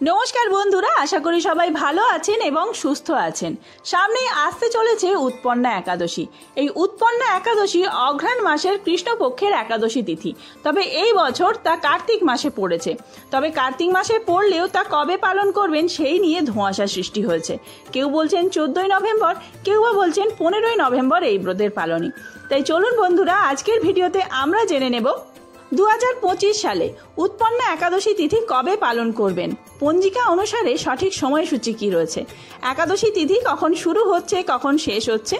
নমস্কার বন্ধুরা, আশা করি সবাই ভালো আছেন এবং সুস্থ আছেন। সামনেই আসতে চলেছে উৎপন্না একাদশী। এই উৎপন্না একাদশী অঘ্রাণ মাসের কৃষ্ণপক্ষের একাদশী তিথি। তবে এই বছর তা কার্তিক মাসে পড়েছে। তবে কার্তিক মাসে পড়লেও তা কবে পালন করবেন সেই নিয়ে ধোঁয়াশা সৃষ্টি হয়েছে। কেউ বলছেন 14ই নভেম্বর, কেউ বা বলছেন 15ই নভেম্বর এই ব্রতের পালনই। তাই চলুন বন্ধুরা, আজকের ভিডিওতে আমরা জেনে নেব 2025 সালে উৎপন্না একাদশী তিথি কবে পালন করবেন, পঞ্জিকা অনুসারে সঠিক সময়সূচি কি রয়েছে, একাদশী তিথি কখন শুরু হচ্ছে কখন শেষ হচ্ছে,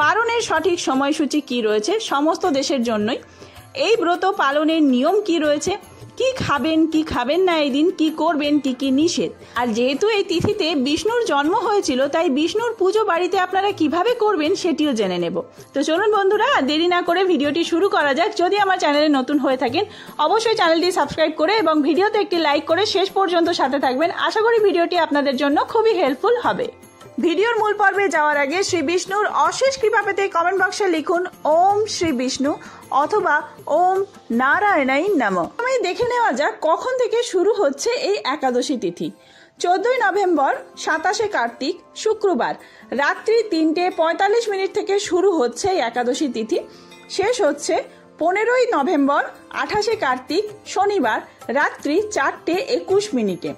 পালনের সঠিক সময়সূচি কি রয়েছে সমস্ত দেশের জন্যই, এই ব্রত পালনের নিয়ম কি রয়েছে, কি খাবেন কি খাবেন না এই দিন, কি করবেন কি কি নিষেধ। আর যেহেতু এই তিথিতে বিষ্ণুর জন্ম হয়েছিল, তাই বিষ্ণুর পুজো বাড়িতে আপনারা কিভাবে করবেন সেটিও জেনে নেব। তো চলুন বন্ধুরা, দেরি না করে ভিডিওটি শুরু করা যাক। যদি আমার চ্যানেলে নতুন হয়ে থাকেন অবশ্যই চ্যানেলটি সাবস্ক্রাইব করে এবং ভিডিওতে একটি লাইক করে শেষ পর্যন্ত সাথে থাকবেন। আশা করি ভিডিওটি আপনাদের জন্য খুবই হেল্পফুল হবে। ভিডিওর মূল পর্বে যাওয়ার আগে শ্রী বিষ্ণুর অশেষ কৃপা পেতে কমেন্ট বক্সে লিখুন ওম শ্রী বিষ্ণু অথবা ওম নারায়ণাই নমঃ। আমি দেখে নেওয়া যাক কখন থেকে শুরু হচ্ছে এই একাদশী তিথি। 14ই নভেম্বর 27শে কার্তিক শুক্রবার রাত্রি 3:45 থেকে শুরু হচ্ছে এই একাদশী তিথি। শেষ হচ্ছে 15ই নভেম্বর 28শে কার্তিক শনিবার রাত্রি 4:21।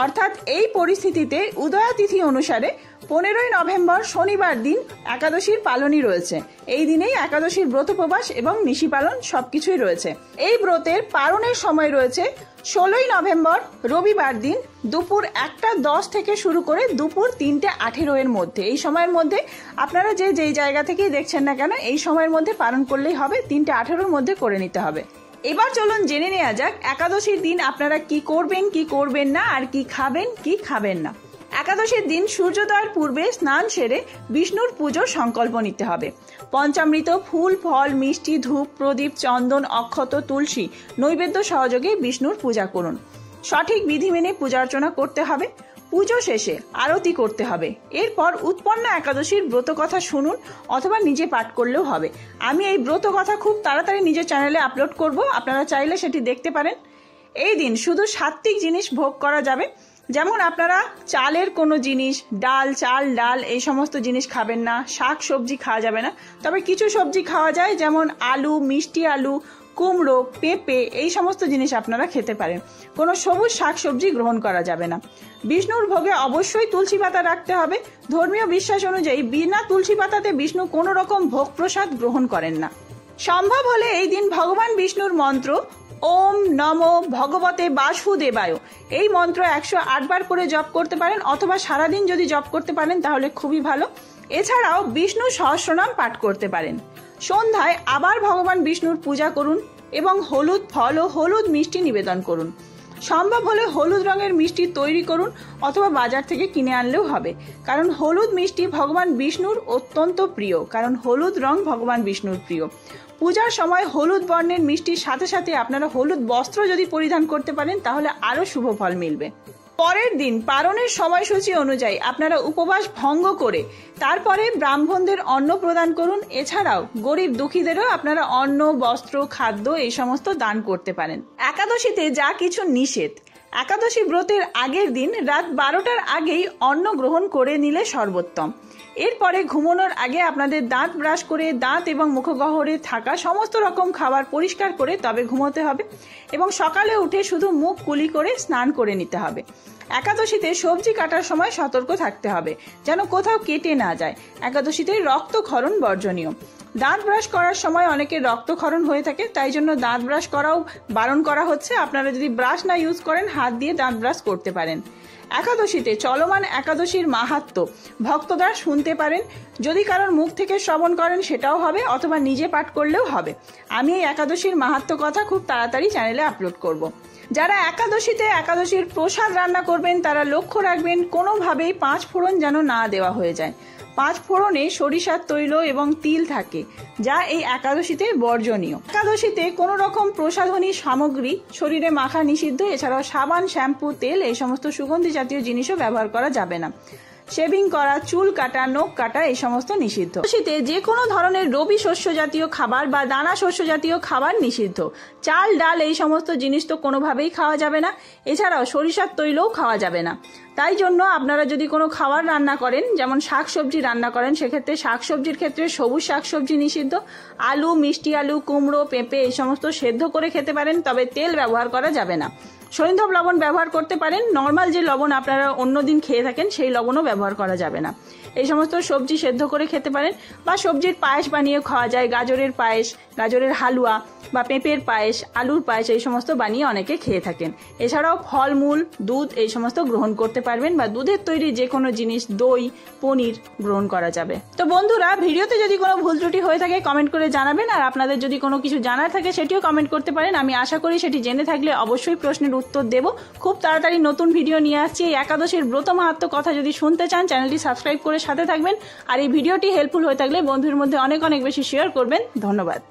অর্থাৎ এই পরিস্থিতিতে উদয়া তিথি অনুসারে 15ই নভেম্বর শনিবার দিন একাদশীর পালনই রয়েছে। এই দিনেই একাদশীর ব্রত উপবাস এবং নিশি পালন সবকিছুই রয়েছে। এই ব্রতের পালনের সময় রয়েছে 16ই নভেম্বর রবিবার দিন দুপুর 1:10 থেকে শুরু করে দুপুর 3:18 মধ্যে। এই সময়ের মধ্যে আপনারা যেই জায়গা থেকেই দেখছেন না কেন এই সময়ের মধ্যে পালন করলেই হবে, 3:18 মধ্যে করে নিতে হবে। এবার চলুন জেনে নেওয়া যাক একাদশীর দিন আপনারা কি করবেন কি করবেন না, আর কি খাবেন কি খাবেন না। একাদশীর দিন সূর্যোদয়ের পূর্বে স্নান সেরে বিষ্ণুর পুজোর সংকল্প নিতে হবে। পঞ্চামৃত, ফুল ফল, মিষ্টি, ধূপ, প্রদীপ, চন্দন, অক্ষত, তুলসী নৈবেদ্য সহযোগে বিষ্ণুর পূজা করুন। সঠিক বিধি মেনে পূজা অর্চনা করতে হবে। পুজো শেষে আরতি করতে হবে। এরপর উৎপন্না একাদশীর ব্রত কথা শুনুন অথবা নিজে পাঠ করলেও হবে। আমি এই ব্রত কথা খুব তাড়াতাড়ি নিজের চ্যানেলে আপলোড করব, আপনারা চাইলে সেটি দেখতে পারেন। এই দিন শুধু সাত্ত্বিক জিনিস ভোগ করা যাবে, যেমন আপনারা চালের কোনো জিনিস, ডাল, চাল ডাল এই সমস্ত জিনিস খাবেন না। শাক সবজি খাওয়া যাবে না, তবে কিছু সবজি খাওয়া যায়, যেমন আলু, মিষ্টি আলু, কুমড়ো, পেঁপে এই সমস্ত জিনিস আপনারা খেতে পারেন। কোনো সবুজ শাক সবজি গ্রহণ করা যাবে না। বিষ্ণুর ভোগে অবশ্যই তুলসী পাতা রাখতে হবে। ধর্মীয় বিশ্বাস অনুযায়ী বিনা তুলসী পাতাতে বিষ্ণু কোনো রকম ভোগ প্রসাদ গ্রহণ করেন না। সম্ভব হলে এই দিন ভগবান বিষ্ণুর মন্ত্র ওম নমো ভগবতে বাসুদেবায় এই মন্ত্র 108 বার করে জপ করতে পারেন, অথবা সারাদিন যদি জপ করতে পারেন তাহলে খুবই ভালো। এছাড়াও বিষ্ণু সহস্রনাম পাঠ করতে পারেন। সন্ধ্যায় আবার ভগবান বিষ্ণুর পূজা করুন এবং হলুদ ফল ও হলুদ মিষ্টি নিবেদন করুন। সম্ভব হলে হলুদ রঙের মিষ্টি তৈরি করুন অথবা বাজার থেকে কিনে আনলেও হবে, কারণ হলুদ মিষ্টি ভগবান বিষ্ণুর অত্যন্ত প্রিয়, কারণ হলুদ রং ভগবান বিষ্ণুর প্রিয়। পূজার সময় হলুদ বর্ণের মিষ্টির সাথে সাথে আপনারা হলুদ বস্ত্র যদি পরিধান করতে পারেন তাহলে আরো শুভ ফল মিলবে। পরের দিন পালনের সময়সূচি অনুযায়ী আপনারা উপবাস ভঙ্গ করে তারপরে ব্রাহ্মণদের অন্ন প্রদান করুন। এছাড়াও গরিব দুঃখীদেরও আপনারা অন্ন, বস্ত্র, খাদ্য এই সমস্ত দান করতে পারেন। একাদশীতে যা কিছু নিষেধ, একাদশী ব্রতের আগের দিন রাত 12টার আগেই অন্ন গ্রহণ করে নিলে সর্বোত্তম। এরপরে ঘুমানোর আগে আপনাদের দাঁত ব্রাশ করে দাঁত এবং মুখগহ্বরে থাকা সমস্ত রকম খাবার পরিষ্কার করে তবে ঘুমোতে হবে এবং সকালে উঠে শুধু মুখ কুলি করে স্নান করে নিতে হবে। একাদশীতে সবজি কাটার সময় সতর্ক থাকতে হবে যেন কোথাও কেটে না যায়। একাদশীতে রক্তক্ষরণ বর্জনীয়। দাঁত ব্রাশ করার সময় অনেকের রক্তক্ষরণ হয়ে থাকে, তাই জন্য দাঁত ব্রাশ করাও বারণ করা হচ্ছে। আপনারা যদি ব্রাশ না ইউজ করেন হাত দিয়ে দাঁত ব্রাশ করতে পারেন। একাদশীতে চলমান একাদশীর মাহাত্ম্য ভক্তরা শুনতে পারেন। যদি কারোর মুখ থেকে শ্রবণ করেন সেটাও হবে, অথবা নিজে পাঠ করলেও হবে। আমি এই একাদশীর মাহাত্ম্য কথা খুব তাড়াতাড়ি চ্যানেলে আপলোড করব। যারা একাদশীতে একাদশীর প্রসাদ রান্না করবেন তারা লক্ষ্য রাখবেন কোনোভাবেই 5 ফোড়ন যেন না দেওয়া হয়ে যায়। 5 ফোড়নে সরিষার তৈল এবং তিল থাকে, যা এই একাদশীতে বর্জনীয়। একাদশীতে কোনো রকম প্রসাধনী সামগ্রী শরীরে মাখা নিষিদ্ধ। এছাড়াও সাবান, শ্যাম্পু, তেল এই সমস্ত সুগন্ধি জাতীয় জিনিসও ব্যবহার করা যাবে না। শেভিং করা, চুল কাটা, নখ কাটা এই সমস্ত নিষিদ্ধ। শীতে যে কোনো ধরনের রবি শস্য জাতীয় খাবার বা দানা শস্য জাতীয় খাবার নিষিদ্ধ। চাল, ডাল এই সমস্ত জিনিস তো কোনোভাবেই খাওয়া যাবে না। এছাড়াও সরিষার তৈলও খাওয়া যাবে না। তাই জন্য আপনারা যদি কোনো খাবার রান্না করেন, যেমন শাকসবজি রান্না করেন, সেক্ষেত্রে শাকসবজির ক্ষেত্রে সবুজ শাকসবজি নিষিদ্ধ। আলু, মিষ্টি আলু, কুমড়ো, পেঁপে এই সমস্ত সেদ্ধ করে খেতে পারেন, তবে তেল ব্যবহার করা যাবে না। সৈন্ধব লবণ ব্যবহার করতে পারেন, নর্মাল যে লবণ আপনারা অন্যদিন খেয়ে থাকেন সেই লবণও ব্যবহার করা যাবে না। এই সমস্ত সবজি সেদ্ধ করে খেতে পারেন, বা সবজির পায়েস বানিয়ে খাওয়া যায়, গাজরের পায়েস, গাজরের হালুয়া বা পেঁপের পায়েস, আলুর পায়েস এই সমস্ত বানিয়ে অনেকে খেয়ে থাকেন। এছাড়াও ফলমূল, দুধ এই সমস্ত গ্রহণ করতে পারবেন, বা দুধের তৈরি যে কোনো জিনিস, দই, পনির গ্রহণ করা যাবে। তো বন্ধুরা, ভিডিওতে যদি কোনো ভুল ত্রুটি হয়ে থাকে কমেন্ট করে জানাবেন, আর আপনাদের যদি কোনো কিছু জানার থাকে সেটিও কমেন্ট করতে পারেন। আমি আশা করি সেটি জেনে থাকলে অবশ্যই প্রশ্নের উত্তর দেব। খুব তাড়াতাড়ি নতুন ভিডিও নিয়ে আসছি। এই একাদশীর ব্রত মাহাত্ম্য কথা যদি শুনতে চান, চ্যানেলটি সাবস্ক্রাইব করে সাথে থাকবেন। আর এই ভিডিওটি হেল্পফুল হয়ে থাকলে বন্ধুর মধ্যে অনেক অনেক বেশি শেয়ার করবেন। ধন্যবাদ।